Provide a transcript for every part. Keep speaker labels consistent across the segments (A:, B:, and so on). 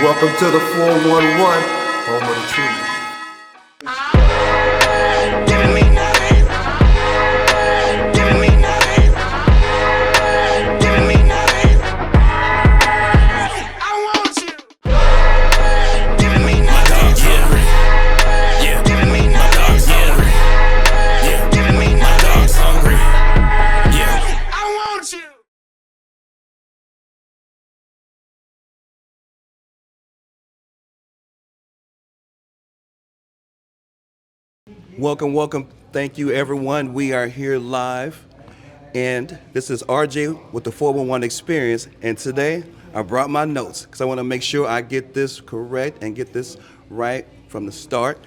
A: Welcome to the 411, home of the truth.
B: Giving me nothing. Giving me nothing. Giving me nothing. I want you. Giving me nothing. Yeah. Giving me nothing. Yeah. Giving me nothing. Hungry. Yeah. I want you.
C: Welcome. Thank you, everyone. We are here live, and this is RJ with the 411 Experience. And today, I brought my notes because I want to make sure I get this correct and get this right from the start.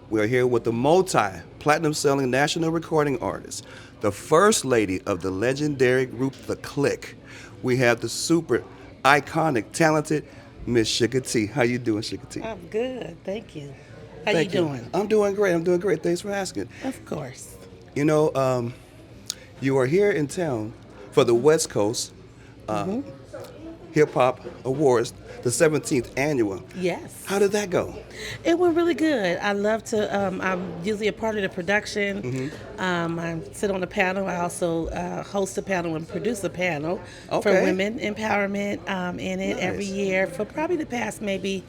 C: We are here with the multi-platinum selling national recording artist, the first lady of the legendary group The Click. We have the super iconic, talented Miss SUGA T. How you doing, SUGA T?
D: I'm good, thank you. How
C: Thank
D: you doing?
C: I'm doing great. Thanks for asking.
D: Of course.
C: You know, you are here in town for the West Coast Hip Hop Awards, the 17th annual.
D: Yes.
C: How did that go?
D: It went really good. I love to, I'm usually a part of the production. I sit on the panel. I also host a panel and produce a panel for
C: Okay.
D: women empowerment in it every
C: Nice.
D: year for probably the past maybe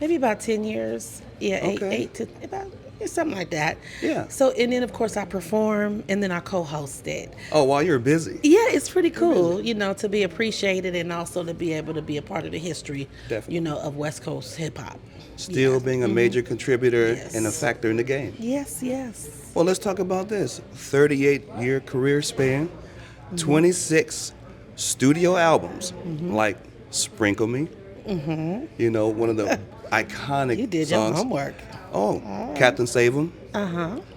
D: about 10 years. Yeah,
C: Okay.
D: eight to about something like that.
C: Yeah.
D: So, and then of course I perform and then I co-host it.
C: Oh, while you're busy.
D: Yeah, it's pretty cool, to be appreciated and also to be able to be a part of the history,
C: Definitely.
D: of West Coast hip hop.
C: Still being a major contributor
D: Yes.
C: and a factor in the game.
D: Yes.
C: Well, let's talk about this. 38-year career span, 26 studio albums, like Sprinkle Me. One of the iconic
D: You did your
C: songs.
D: homework.
C: Oh, Captain Save 'Em.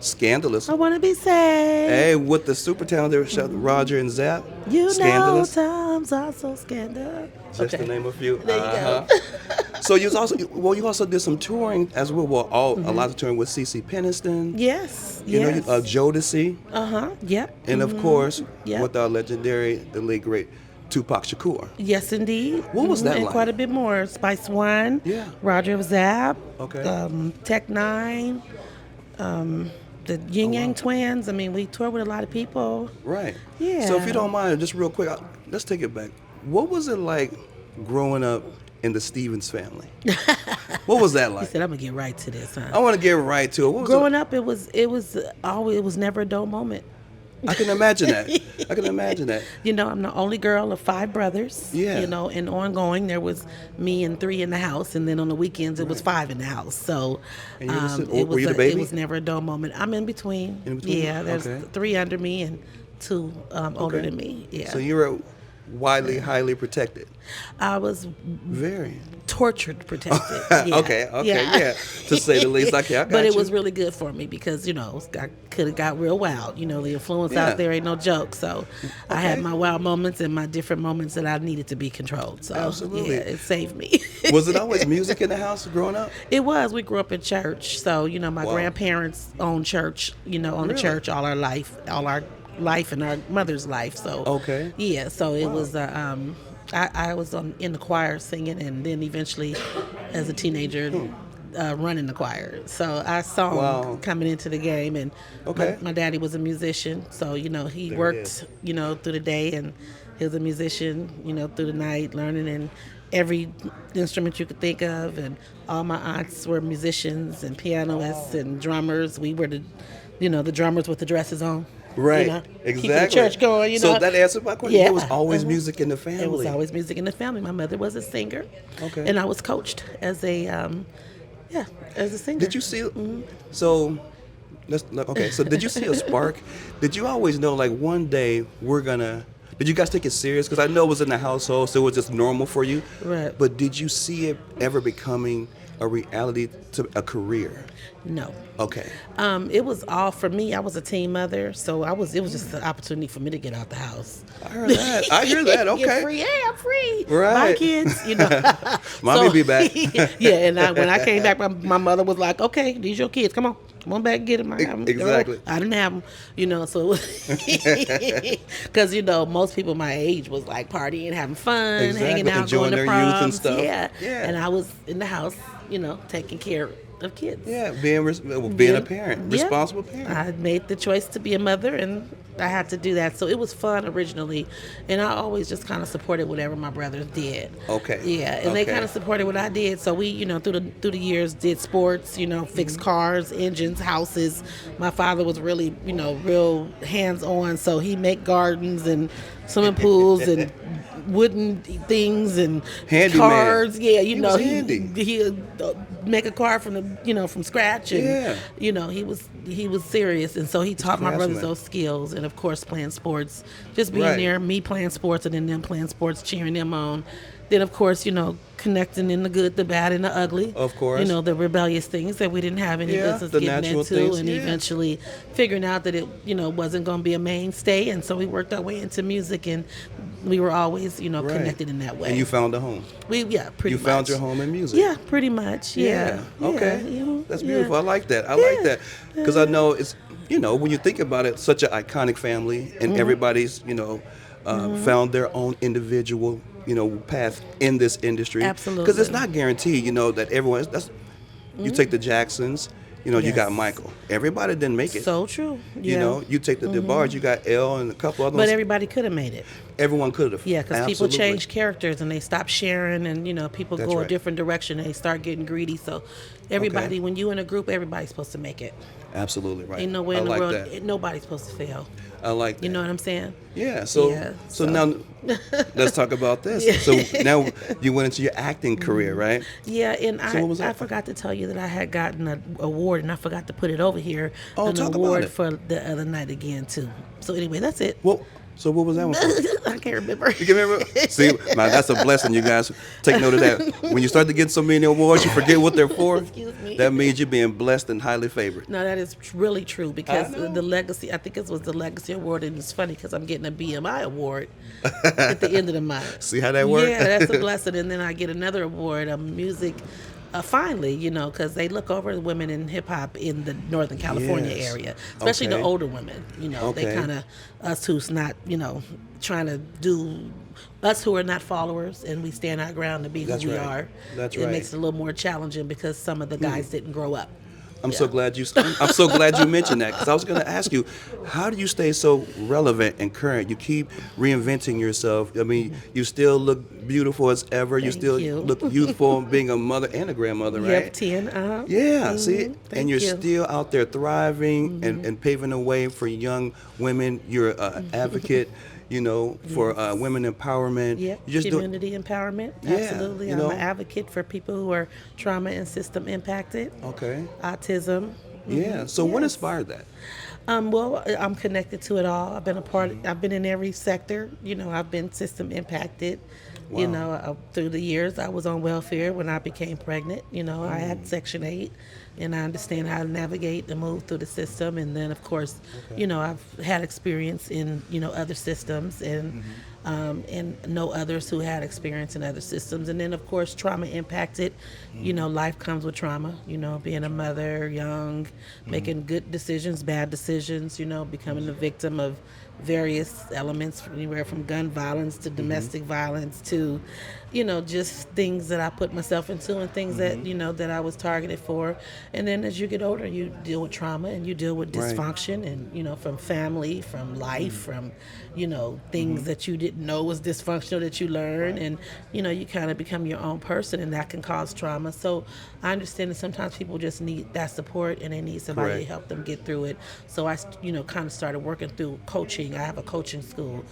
C: Scandalous.
D: I want to be saved.
C: Hey, with the super talented Roger and Zapp.
D: You
C: Scandalous.
D: know times are so scandalous.
C: Just to name a few.
D: There you go.
C: So you also did some touring as well. Well, a lot of touring with CeCe Peniston.
D: Yes.
C: Jodeci,
D: Yep.
C: and of course
D: Yep.
C: with our legendary, the late great Tupac Shakur.
D: Yes, indeed.
C: What was that
D: and
C: like?
D: quite a bit more. Spice One.
C: Yeah.
D: Roger Zapp.
C: Okay.
D: Tech Nine. The Yin Yang Twins. I mean, we toured with a lot of people.
C: Right.
D: Yeah.
C: So if you don't mind, just real quick, let's take it back. What was it like growing up in the Stevens family? What was that
D: He
C: like?
D: said, "I'm gonna get right to this, huh?"
C: I want to get right to it. What was
D: Growing up, it was never a dull moment.
C: I can imagine that.
D: I'm the only girl of 5 brothers.
C: Yeah.
D: And ongoing, there was me and 3 in the house, and then on the weekends it was 5 in the house. So
C: And you were the-
D: it
C: were
D: was
C: you the baby?
D: It was never a dull moment. I'm in between.
C: In between?
D: Yeah, there's
C: Okay.
D: 3 under me and 2 older
C: Okay.
D: than me. Yeah.
C: So you were widely, highly protected.
D: I was
C: Very.
D: tortured, protected. Yeah.
C: Okay, yeah. To say the least. Okay, I got
D: But it
C: you.
D: was really good for me because, I could have got real wild. The influence
C: Yeah.
D: out there ain't no joke. So I had
C: Okay.
D: my wild moments and my different moments that I needed to be controlled. So
C: Absolutely.
D: yeah, it saved me.
C: Was it always music in the house growing up?
D: It was. We grew up in church. So, my
C: Wow.
D: grandparents owned church, owned the
C: Really?
D: church all our life and our mother's life. So
C: Okay.
D: yeah, so it was I was in the choir singing, and then eventually as a teenager running the choir. So I sung
C: Wow.
D: coming into the game, and
C: Okay.
D: my daddy was a musician, so he
C: There it
D: worked
C: is.
D: through the day, and he was a musician through the night, learning in every instrument you could think of, and all my aunts were musicians and pianists and drummers. We were the drummers with the dresses on.
C: Right.
D: Keeping
C: Exactly.
D: the church going.
C: So that answered my question.
D: Yeah.
C: There was always music in the family.
D: It was always music in the family. My mother was a singer.
C: Okay.
D: And I was coached as a singer.
C: Did you see? So, So, did you see a spark? Did you always know, like, one day we're gonna? Did you guys take it serious? Because I know it was in the household, so it was just normal for you.
D: Right.
C: But did you see it ever becoming a reality to a career?
D: No.
C: Okay.
D: It was all for me. I was a teen mother, so it was just an opportunity for me to get out the house.
C: I heard that. Okay.
D: Get free. Hey, I'm free.
C: Right.
D: Bye, kids.
C: Mommy be back.
D: Yeah, and when I came back, my mother was like, "Okay, these your kids. Come on." Come on back and get them. I have 'em.
C: Exactly.
D: I didn't have them, so because most people my age was like partying, having fun,
C: Exactly.
D: hanging out,
C: Enjoying
D: going to
C: their
D: proms.
C: youth and stuff.
D: Yeah.
C: Yeah.
D: And I was in the house, taking care of kids.
C: Yeah, being a parent,
D: Yeah.
C: responsible parent.
D: I made the choice to be a mother, and I had to do that. So it was fun originally, and I always just kind of supported whatever my brothers did.
C: Okay.
D: Yeah, and they
C: Okay.
D: kind of supported what I did. So we, through the years, did sports. Fixed cars, engines, houses. My father was really, real hands on. So he make gardens and swimming pools and wooden things and
C: Handyman.
D: cars. Yeah,
C: He was handy.
D: he make a car from scratch, and
C: Yeah.
D: he was serious, and so he taught my brothers
C: craftsman.
D: those skills, and of course playing sports, just being
C: Right.
D: there, me playing sports, and then them playing sports, cheering them on. Then of course connecting in the good, the bad, and the ugly.
C: Of course.
D: The rebellious things that we didn't have any
C: Yeah,
D: business
C: the
D: getting
C: natural
D: into,
C: things,
D: and
C: yeah.
D: eventually figuring out that it wasn't going to be a mainstay, and so we worked our way into music, and we were always
C: Right.
D: connected in that way.
C: And you found a home.
D: Pretty
C: You
D: much.
C: found your home in music.
D: Yeah, pretty much. Yeah.
C: Okay.
D: Yeah,
C: That's
D: yeah.
C: beautiful. I like that. I like that because I know it's when you think about it, such an iconic family, and everybody's found their own individual path in this industry.
D: Absolutely.
C: Because it's not guaranteed. That everyone. You take the Jacksons. You
D: Yes.
C: got Michael. Everybody didn't make it.
D: So true. Yeah.
C: You take the DeBarge. You got L and a couple other
D: But
C: ones.
D: everybody could have made it.
C: Everyone could have.
D: Yeah, because people
C: Absolutely.
D: change characters and they stop sharing, and people
C: That's
D: go
C: right.
D: a different direction. And they start getting greedy. So everybody, when you in a group, everybody's supposed to make it.
C: Absolutely right.
D: Ain't no way
C: I
D: in the
C: like
D: world
C: that.
D: nobody's supposed to fail.
C: I like that.
D: You know what I'm saying?
C: Yeah. So
D: Yeah,
C: so
D: so-
C: now let's talk about this.
D: Yeah.
C: So now you went into your acting career, right?
D: Yeah, and
C: So what was
D: I
C: that?
D: forgot to tell you that I had gotten an award, and I forgot to put it over here.
C: Oh,
D: an
C: talk about
D: award
C: it.
D: for the other night again too. So anyway, that's it.
C: Well, so what was that one for?
D: I can't remember.
C: You can remember? See, now that's a blessing, you guys. Take note of that. When you start to get so many awards, you forget what they're for.
D: Excuse me.
C: That means you're being blessed and highly favored.
D: No, that is really true because
C: I know.
D: the legacy. I think it was the legacy award, and it's funny because I'm getting a BMI award at the end of the month.
C: See how that works?
D: Yeah, that's a blessing. And then I get another award, a music. Finally, because they look over the women in hip hop in the Northern California
C: Yes.
D: area, especially
C: Okay.
D: the older women.
C: Okay.
D: They kind of us who's not, trying to do us who are not followers, and we stand our ground to be
C: That's
D: who we
C: right.
D: are.
C: That's
D: it
C: right.
D: makes it a little more challenging because some of the guys didn't grow up.
C: I'm so glad you mentioned that because I was going to ask you, how do you stay so relevant and current? You keep reinventing yourself. I mean, you still look beautiful as ever. You
D: Thank
C: still
D: you.
C: look youthful being a mother and a grandmother, right?
D: Yep, 10.
C: Yeah, see,
D: Thank
C: and you're
D: you.
C: still out there thriving and paving the way for young women. You're an advocate, for women empowerment.
D: Yep,
C: You just do
D: community empowerment.
C: Yeah,
D: Absolutely.
C: you
D: I'm
C: know.
D: an advocate for people who are trauma and system impacted,
C: okay.
D: autism.
C: Yeah. So what
D: Yes.
C: inspired that?
D: Well, I'm connected to it all. I've been I've been in every sector. I've been system impacted.
C: Wow.
D: Through the years, I was on welfare when I became pregnant. I had Section 8, and I understand how to navigate and move through the system. And then, of course, I've had experience in, other systems and know others who had experience in other systems. And then, of course, trauma impacted. Life comes with trauma. Being a mother, young, making good decisions, bad decisions, becoming a victim of various elements, anywhere from gun violence to domestic violence to, just things that I put myself into and things that, that I was targeted for. And then as you get older, you deal with trauma and you deal with
C: Right.
D: dysfunction and, from family, from life, from, things that you didn't know was dysfunctional that you learn. And, you kind of become your own person, and that can cause trauma. So I understand that sometimes people just need that support and they need somebody
C: Correct.
D: to help them get through it. So I, kind of started working through coaching. I have a coaching school,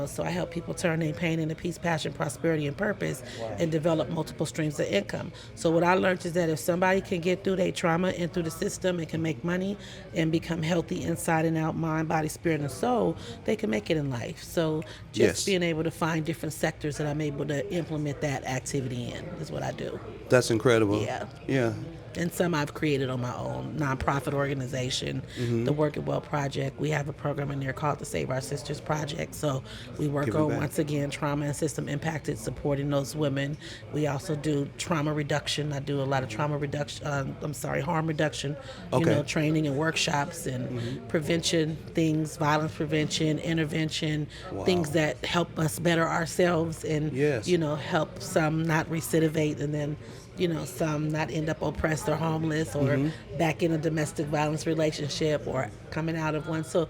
D: so I help people turn their pain into peace, passion, prosperity, and purpose, and develop multiple streams of income. So what I learned is that if somebody can get through their trauma and through the system and can make money and become healthy inside and out, mind, body, spirit, and soul, they can make it in life. So just
C: Yes.
D: being able to find different sectors that I'm able to implement that activity in is what I do.
C: That's incredible.
D: Yeah.
C: Yeah.
D: and some I've created on my own. Nonprofit organization, the Work It Well Project. We have a program in there called the Save Our Sisters Project. So we work
C: Giving
D: on,
C: back.
D: once again, trauma and system impacted, supporting those women. We also do trauma reduction. I do a lot of trauma reduction, harm reduction,
C: Okay.
D: training and workshops and prevention things, violence prevention, intervention, things that help us better ourselves and,
C: Yes.
D: help some not recidivate and then, some not end up oppressed or homeless or back in a domestic violence relationship or coming out of one. So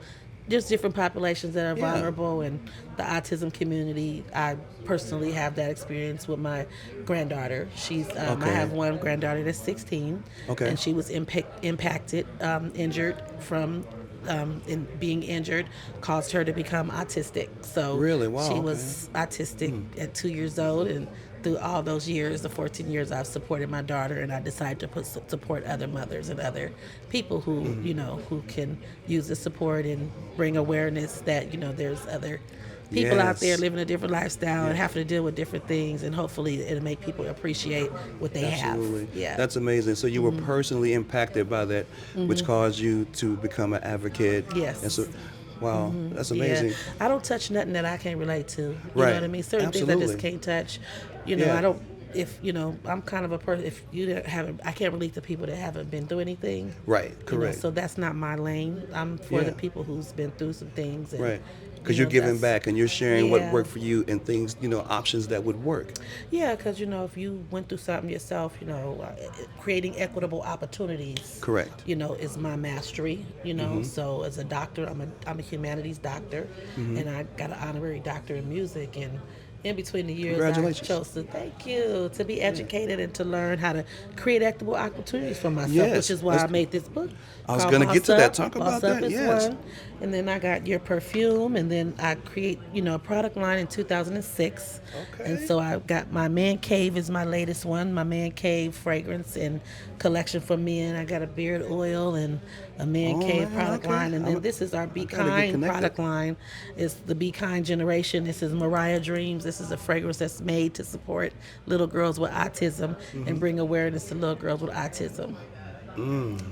D: there's different populations that are
C: Yeah.
D: vulnerable, and the autism community, I personally have that experience with my granddaughter. She's I
C: Okay.
D: have one granddaughter that's 16,
C: Okay.
D: and she was impacted, injured from in being injured caused her to become autistic. So
C: Really? Wow,
D: she
C: okay.
D: was autistic at 2 years old, and through all those years, the 14 years I've supported my daughter, and I decided to support other mothers and other people who, who can use the support and bring awareness that, there's other people out there
C: Yes.
D: living a different lifestyle and having to deal with different things, and hopefully it'll make people appreciate what they
C: Absolutely.
D: have. Yeah.
C: That's amazing. So you were personally impacted by that, which caused you to become an advocate.
D: Yes.
C: And so, wow, that's amazing.
D: Yeah. I don't touch nothing that I can't relate to. You
C: Right.
D: know what I mean? Certain things I
C: Absolutely.
D: just can't touch.
C: Yeah.
D: I don't. If I'm kind of a person. If haven't, I can't relate to people that haven't been through anything.
C: Right.
D: You know,
C: Correct.
D: so that's not my lane. I'm for
C: Yeah.
D: the people who's been through some things. And,
C: Right. Because you're giving
D: that's-
C: back and you're sharing what
D: Yeah.
C: worked for you and things, options that would work.
D: Yeah, because if you went through something yourself, creating equitable opportunities.
C: Correct.
D: Is my mastery. So as a doctor, I'm a humanities doctor, and I got an honorary doctor in music. And in between the years, I
C: Congratulations.
D: chose to be educated and to learn how to create equitable opportunities for myself,
C: Yes,
D: which is why I made this book.
C: I was
D: called
C: gonna get to
D: Boss
C: that.
D: Up.
C: Talk
D: Boss
C: about
D: Up
C: that,
D: is
C: yes.
D: one. And then I got your perfume, and then I create, a product line in 2006.
C: Okay.
D: And so I got my Man Cave is my latest one, my Man Cave fragrance and collection for men. I got a beard oil and a Man
C: Oh,
D: Cave
C: man,
D: product
C: okay.
D: line. And then this is our Be
C: gotta get
D: Kind
C: connected.
D: product line. It's the Be Kind generation. This is Mariah Dreams. This is a fragrance that's made to support little girls with autism and bring awareness to little girls with autism.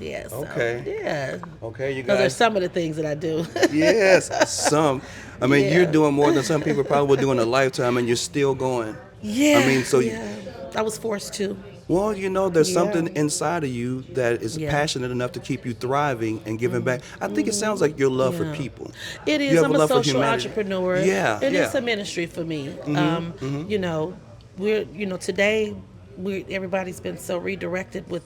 D: Yeah. So,
C: Okay.
D: Yeah.
C: Okay, you
D: Those are
C: guys.
D: some of the things that I do.
C: Yes, some. I mean,
D: Yeah.
C: you're doing more than some people probably would do in a lifetime, and you're still going.
D: Yeah.
C: I mean, so you-
D: yeah. I was forced to.
C: Well, there's
D: Yeah.
C: something inside of you that is
D: Yeah.
C: passionate enough to keep you thriving and giving back. I think it sounds like your love for
D: Yeah.
C: people.
D: It is.
C: You have
D: I'm a
C: love for
D: social
C: humanity.
D: entrepreneur.
C: Yeah,
D: It
C: yeah.
D: is a ministry for me. We're today everybody's been so redirected with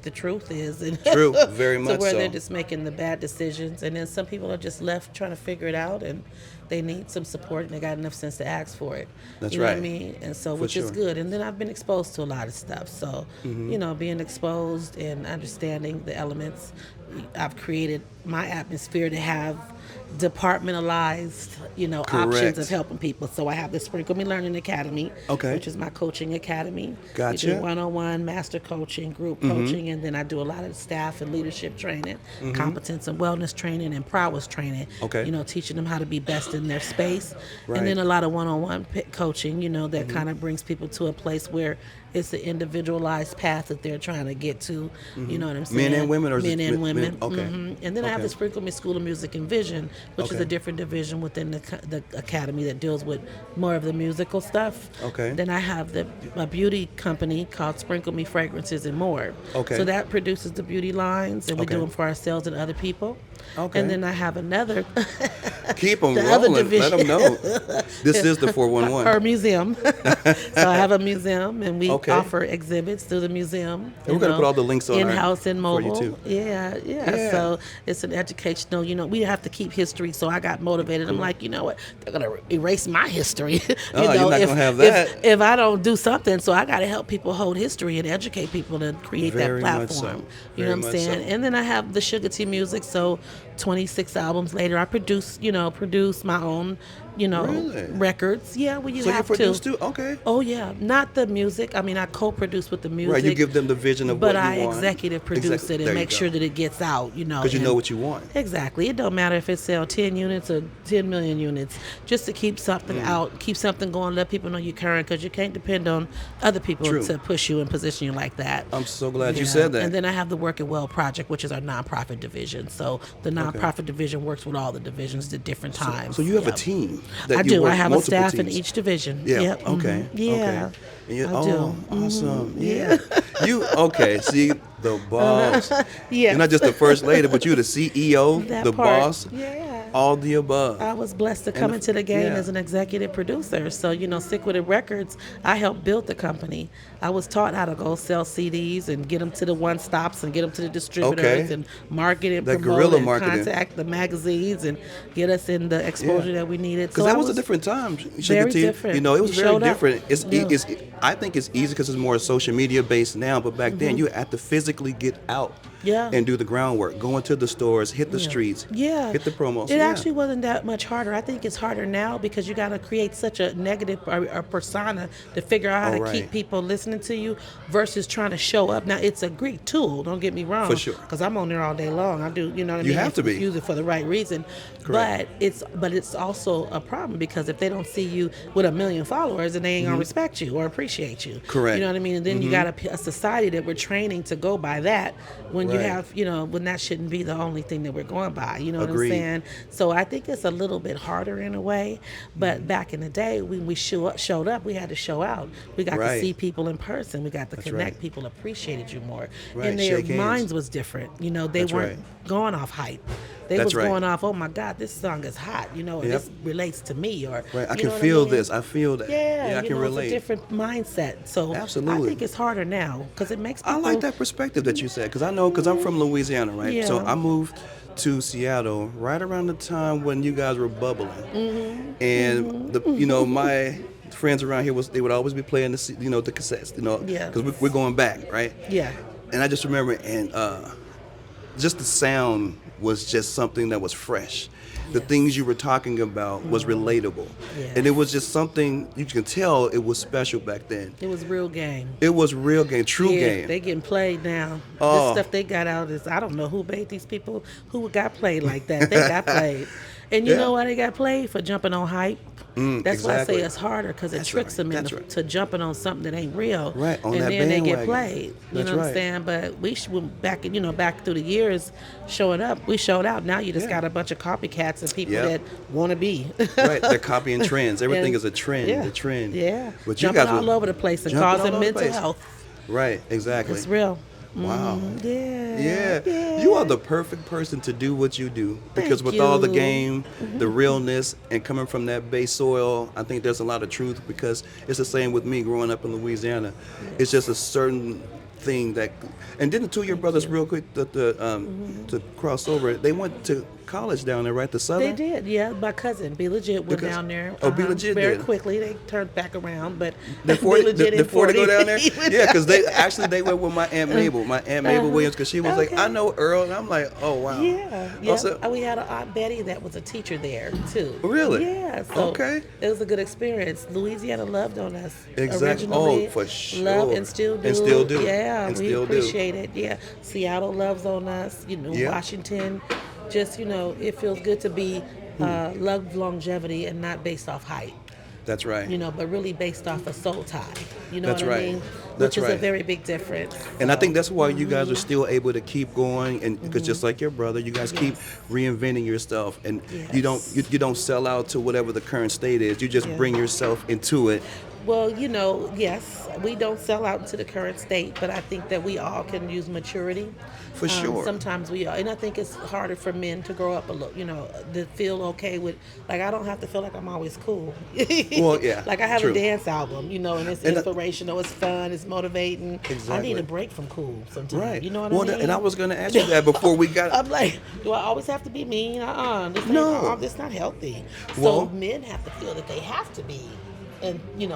D: the truth is and
C: True, very
D: to
C: much
D: where
C: so.
D: they're just making the bad decisions, and then some people are just left trying to figure it out, and they need some support, and they got enough sense to ask for it.
C: That's
D: you know what I
C: right.
D: mean? And so,
C: For
D: which is
C: sure.
D: good. And then I've been exposed to a lot of stuff. So, being exposed and understanding the elements, I've created my atmosphere to have departmentalized, options
C: Correct.
D: of helping people. So I have the Sprinkle Me Learning Academy,
C: Okay.
D: which is my coaching academy.
C: Gotcha.
D: We do one-on-one, master coaching, group coaching, and then I do a lot of staff and leadership training, competence and wellness training, and prowess training.
C: Okay.
D: Teaching them how to be best in their space.
C: Right.
D: And then a lot of one-on-one coaching, that kind of brings people to a place where it's an individualized path that they're trying to get to. You know what I'm saying?
C: Men and women, or is
D: men
C: it
D: and
C: men-
D: women.
C: okay.
D: And then I have
C: Okay.
D: the Sprinkle Me School of Music and Vision, which is
C: Okay.
D: a different division within the academy that deals with more of the musical stuff.
C: Okay.
D: Then I have a beauty company called Sprinkle Me Fragrances and More.
C: Okay.
D: So that produces the beauty lines, and we
C: Okay.
D: do them for ourselves and other people.
C: Okay.
D: And then I have another
C: Keep them
D: The other
C: rolling. Let
D: division.
C: them know. This is the
D: our
C: 411.
D: museum. So I have a museum, and we
C: Okay.
D: offer exhibits through the museum.
C: And we're gonna put all the links on our-
D: in-house and
C: for you
D: mobile.
C: too.
D: Yeah.
C: Yeah.
D: So it's an educational. We have to keep history. So I got motivated. I'm like, you know what? They're gonna erase my history.
C: Oh, you're not gonna have that.
D: If I don't do something, so I got to help people hold history and educate people and create
C: Very
D: that
C: much so.
D: platform. You
C: Very
D: know what I'm
C: much
D: saying?
C: so.
D: And then I have the SUGA T music. So 26 albums later. I produce my own,
C: Really?
D: records. Yeah, well, you
C: So you
D: have
C: produce
D: to.
C: too? Okay.
D: Oh yeah, not the music. I mean, I co-produce with the music.
C: Right, you give them the vision of
D: but
C: what you
D: I
C: want.
D: executive produce it
C: There
D: and
C: you
D: make
C: go.
D: sure that it gets out.
C: Because you
D: and-
C: know what you want.
D: Exactly. It don't matter if it sell 10 units or 10 million units. Just to keep something out, keep something going, let people know you're current, because you can't depend on other people
C: True.
D: to push you and position you like that.
C: I'm so glad you
D: Yeah.
C: said that.
D: And then I have the Work It Well Project, which is our nonprofit division. So the nonprofit division works with all the divisions at different times.
C: So you have a
D: Yep.
C: team.
D: I
C: you
D: do.
C: work
D: I have a
C: multiple
D: staff in
C: teams.
D: each division.
C: Yeah.
D: Yep.
C: Okay.
D: Yeah.
C: Okay. And you,
D: I
C: oh,
D: do.
C: awesome. Yeah. You okay? See, the boss.
D: Yes.
C: You're not just the first lady, but you're the CEO,
D: That
C: the
D: part.
C: boss.
D: Yeah.
C: All the above.
D: I was blessed to come into the game
C: yeah.
D: as an executive producer. So, Sick With It Records, I helped build the company. I was taught how to go sell CDs and get them to the one stops and get them to the distributors
C: Okay.
D: and market and
C: That
D: promote
C: guerrilla
D: and
C: marketing.
D: contact the magazines and get us in the exposure that we needed.
C: Because that was a different time.
D: very
C: Shanico T.
D: different.
C: It was
D: You
C: very
D: showed up.
C: different.
D: Yeah.
C: I think it's easy because it's more social media based now. But back then, you had to physically get out
D: Yeah.
C: and do the groundwork, go into the stores, hit the streets,
D: Yeah.
C: hit the promos.
D: It
C: Yeah.
D: actually wasn't that much harder. I think it's harder now because you got to create such a negative or persona to figure out how to
C: right.
D: keep people listening to you versus trying to show up. Now, it's a great tool, don't get me wrong.
C: For sure.
D: Because I'm on there all day long. I do, you know what I mean?
C: You have to be.
D: Use it for the right reason.
C: Correct.
D: But it's also a problem because if they don't see you with 1 million followers, then they ain't going to respect you or appreciate you.
C: Correct.
D: You know what I mean? And then you got a society that we're training to go by that when you
C: Right.
D: have, when that shouldn't be the only thing that we're going by. You know
C: Agreed.
D: what I'm saying? So I think it's a little bit harder in a way. But back in the day, when we showed up, we had to show out. We got
C: Right.
D: to see people in person. We got to connect.
C: right.
D: People appreciated you more.
C: Right,
D: And their
C: shake hands.
D: minds was different. They
C: That's
D: weren't
C: right.
D: going off hype. They
C: That's
D: was
C: right.
D: going off, oh my God, this song is hot, or
C: Yep.
D: this relates to me, or
C: Right. I
D: you
C: can
D: know what
C: feel
D: mean?
C: this. I feel that.
D: Yeah,
C: I can relate.
D: It's a different mindset. So
C: Absolutely.
D: I think it's harder now because it makes people.
C: I like that perspective that you said because I'm from Louisiana, right?
D: Yeah.
C: So I moved to Seattle right around the time when you guys were bubbling, and my friends around here they would always be playing the cassettes,
D: Yeah.
C: because we're going back, right?
D: Yeah.
C: And I just remember, and just the sound was just something that was fresh. The
D: Yes.
C: things you were talking about was relatable,
D: Yes.
C: and it was just something you can tell it was special back then.
D: It was real game.
C: It was real game, true
D: Yeah,
C: game.
D: they getting played now.
C: Oh.
D: This stuff they got out is, I don't know who made these people who got played like that. They got played. And you
C: Yeah.
D: know why they got played? For jumping on hype. That's why I
C: exactly.
D: say it's harder because it
C: That's
D: tricks
C: right.
D: them
C: That's
D: into
C: right.
D: to jumping on something that ain't real.
C: Right, on
D: and
C: that
D: then they get
C: bandwagon.
D: played. You
C: That's
D: know what I'm
C: right.
D: saying? But we went back through the years showing up. We showed out. Now you just
C: Yeah.
D: got a bunch of copycats and people
C: Yep.
D: that want to be.
C: Right, they're copying trends. Everything
D: And-
C: is a trend.
D: Yeah.
C: The trend.
D: Yeah.
C: But you
D: Jumping
C: guys
D: all
C: were
D: over the place and
C: jumping all
D: causing
C: over the
D: mental
C: place.
D: health.
C: Right, exactly.
D: It's real.
C: Wow.
D: Yeah.
C: Yeah. You are the perfect person to do what you do because
D: Thank
C: with all the
D: you.
C: game, the realness, and coming from that base soil, I think there's a lot of truth because it's the same with me growing up in Louisiana. It's just a certain thing that, and didn't two of your brothers real quick to cross over? They went to college down there, right? The
D: They
C: Southern.
D: did, yeah. My cousin, Be Legit, went
C: Because-
D: down there.
C: oh, Be Legit
D: very
C: did.
D: quickly. They turned back around, but
C: Before,
D: Be Legit in
C: before they go
D: 40.
C: down there, yeah, because they went with my Aunt Mabel, Williams, because she was like,
D: Okay.
C: I know Earl, and I'm like, oh wow.
D: Yeah, yeah.
C: Also,
D: And we had an Aunt Betty that was a teacher there too.
C: Really?
D: Yeah. So
C: Okay.
D: It was a good experience. Louisiana loved on us.
C: Exactly.
D: Originally,
C: Oh, for sure.
D: Loved and still do.
C: And still do.
D: Yeah,
C: And
D: we
C: still do.
D: appreciate it. Yeah. Seattle loves on us.
C: Yeah.
D: Washington. Just it feels good to be love longevity and not based off height.
C: that's right.
D: But really based off a soul tie. You know
C: That's
D: what I
C: right.
D: mean?
C: That's
D: Which is a
C: right.
D: very big difference.
C: And I think that's why you guys are still able to keep going, and because just like your brother, you guys keep reinventing yourself, and you don't
D: Yes.
C: you don't sell out to whatever the current state is. You just
D: Yeah.
C: bring yourself into it.
D: Well, yes, we don't sell out into the current state, but I think that we all can use maturity.
C: For sure.
D: Sometimes we are, and I think it's harder for men to grow up a little, to feel okay with, like, I don't have to feel like I'm always cool.
C: Well, yeah,
D: Like, I have
C: true.
D: a dance album, and it's
C: And,
D: inspirational, it's fun, it's motivating. I
C: Exactly.
D: need a break from cool sometimes.
C: Right.
D: You know what
C: well,
D: I mean?
C: and I was going to ask you that before we got.
D: I'm like, do I always have to be mean? This
C: No.
D: this not healthy.
C: Well-
D: So men have to feel that they have to be, and a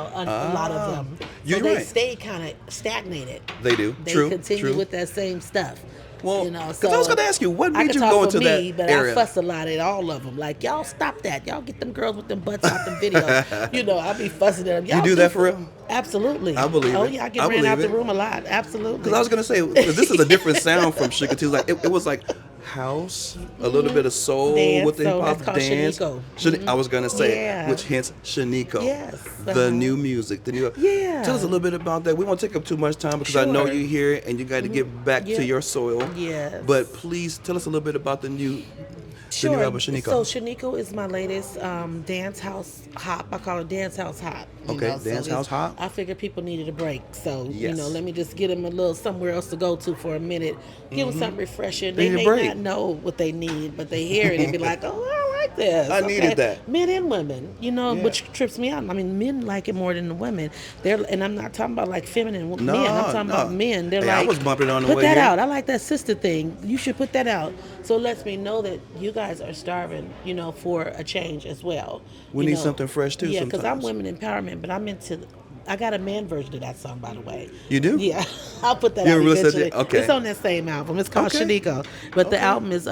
D: lot of them.
C: You're
D: so they
C: right.
D: stay kind of stagnated.
C: They do.
D: They
C: True.
D: continue
C: True.
D: with that same stuff.
C: Well,
D: you know,
C: because
D: so
C: I was going to ask you, what
D: I
C: made
D: can
C: you
D: talk
C: go
D: for
C: into
D: me,
C: that
D: but
C: area?
D: I fuss a lot at all of them. Like, y'all stop that. Y'all get them girls with them butts out them videos. You know, I be fussing at them. Y'all
C: do that for real?
D: Absolutely.
C: I believe
D: Oh
C: it.
D: yeah, I get
C: I
D: ran
C: believe
D: out the
C: it.
D: room a lot. Absolutely.
C: Because I was going to say, because this is a different sound from SUGA T. Like, it was like house, a little bit of soul
D: Dance,
C: with the
D: so
C: hip hop
D: that's called
C: dance.
D: Shanico.
C: I was going to say,
D: Yeah.
C: which hence Shanico.
D: Yes,
C: The new music. The new.
D: Yeah.
C: Tell us a little bit about that. We won't take up too much time because I know
D: Sure.
C: you're here and you got to get back to
D: Yeah.
C: your soil.
D: Yes.
C: But please tell us a little bit about the new
D: Sure.
C: album, Shanico.
D: So Shanico is my latest dance house hop. I call it dance house hop.
C: Okay, dance house hop.
D: I figured people needed a break, so
C: Yes.
D: let me just get them a little somewhere else to go to for a minute. Give them something refreshing.
C: They
D: They
C: need a
D: may
C: break.
D: not know what they need, but they hear it and be like, "Oh, I like this."
C: I needed that.
D: Men and women,
C: Yeah.
D: which trips me out. I mean, men like it more than the women. And I'm not talking about like feminine men.
C: No,
D: I'm talking
C: no.
D: about men. They're
C: Hey, I
D: like,
C: was bumping on the
D: put
C: way
D: that
C: here.
D: out. I like that sister thing. You should put that out. So it lets me know that you guys are starving, for a change as well.
C: We
D: You
C: need
D: know.
C: something fresh, too,
D: Yeah, because I'm
C: sometimes.
D: women empowerment, but I'm into. I got a man version of that song, by the way.
C: You do?
D: Yeah, I'll put that
C: You
D: out
C: really said
D: eventually.
C: that? Okay.
D: It's on that same album. It's called
C: Okay.
D: Shanico, but the
C: Okay.
D: album is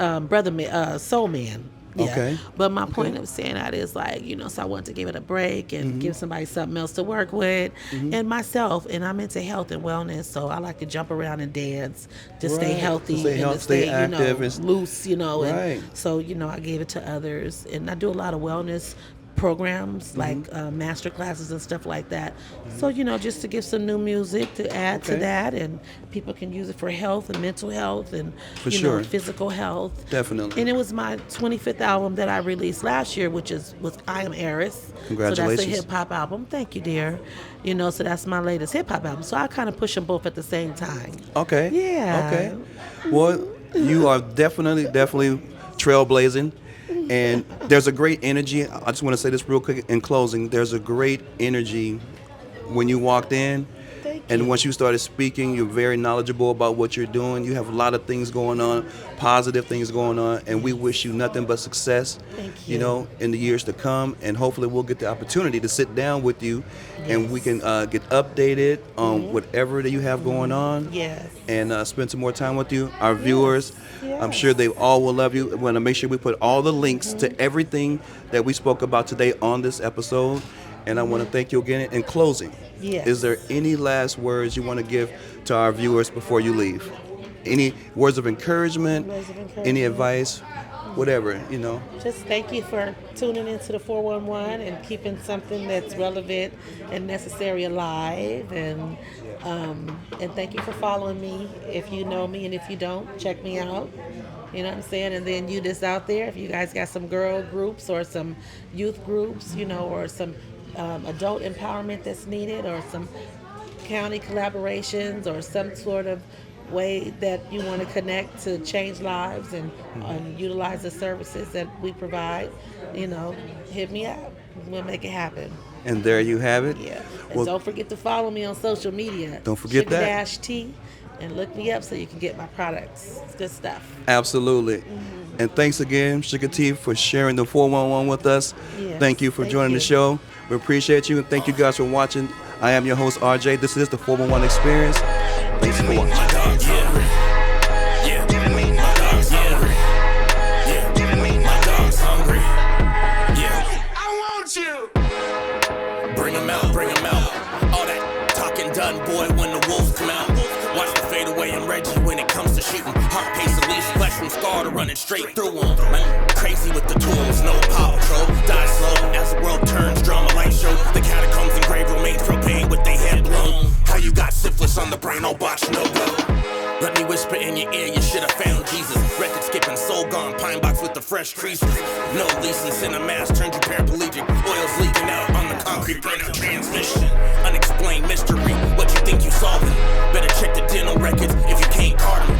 D: Soul Man. Yeah.
C: Okay.
D: But my point of saying that is like, so I wanted to give it a break and
C: Mm-hmm.
D: give somebody something else to work with and myself. And I'm into health and wellness. So I like to jump around and dance to stay
C: Right.
D: healthy
C: To stay
D: and
C: healthy,
D: to stay,
C: stay active and-
D: loose,
C: Right.
D: And so, I gave it to others. And I do a lot of wellness programs
C: Mm-hmm.
D: like master classes and stuff like that. So, just to give some new music to add to
C: Okay.
D: that, and people can use it for health and mental health and,
C: For sure.
D: physical health.
C: Definitely.
D: And it was my 25th album that I released last year, which is with I Am Heiress. So that's a
C: Congratulations.
D: hip hop album. Thank you, dear. So that's my latest hip hop album. So I kind of push them both at the same time.
C: Okay.
D: Yeah.
C: Okay. Well, you are definitely trailblazing. And there's a great energy. I just want to say this real quick in closing. There's a great energy when you walked in.
D: Thank
C: And
D: you.
C: once you started speaking, you're very knowledgeable about what you're doing. You have a lot of things going on, positive things going on, and we wish you nothing but success,
D: Thank you.
C: in the years to come. And hopefully we'll get the opportunity to sit down with you and we can get updated on whatever that you have going on.
D: Yes.
C: And spend some more time with you. Our viewers, I'm
D: Yes.
C: sure they all will love you. We want to make sure we put all the links to everything that we spoke about today on this episode. And I want to thank you again. In closing,
D: Yes.
C: is there any last words you want to give to our viewers before you leave? Any words of encouragement,
D: Words of encouragement.
C: any advice, whatever,
D: Just thank you for tuning into the 411 and keeping something that's relevant and necessary alive. And thank you for following me. If you know me, and if you don't, check me out. You know what I'm saying? And then you just out there, if you guys got some girl groups or some youth groups, or some adult empowerment that's needed, or some county collaborations, or some sort of way that you want to connect to change lives and utilize the services that we provide, hit me up. We'll make it happen.
C: And there you have it.
D: Yeah. And
C: Well,
D: don't forget to follow me on social media.
C: Don't forget that.
D: Sugar-T, and look me up so you can get my products. It's good stuff.
C: absolutely. And thanks again, SUGA T, for sharing the 411 with us.
D: Yes,
C: Thank you for
D: thank
C: joining
D: you.
C: the show. We appreciate you, and thank you guys for watching. I am your host, RJ. This is the 411 Experience. Thanks for watching.
B: My dogs hungry. Yeah, my dogs hungry. Yeah, my dogs hungry. Yeah, I want you. Bring 'em out, bring 'em out. All that talking done, boy, when the wolves come out. Watch the fade away and Reggie when it comes to shooting. Heart pace at least, flesh from scar to running straight through 'em. Man, crazy with the tools, no power patrol. Die slow as the world turns, drama light show. The catacombs and grave remains propane with they head blown. How you got syphilis on the brain, no botch, no go. Let me whisper in your ear, you should have found Jesus. Record skipping, soul gone, pine box with the fresh creases. No leasing, cinemass, turned you paraplegic. Oil's leaking out on the concrete, burning transmission. Unexplained mystery, what you think you solving? Better check the dental records if you can't card them.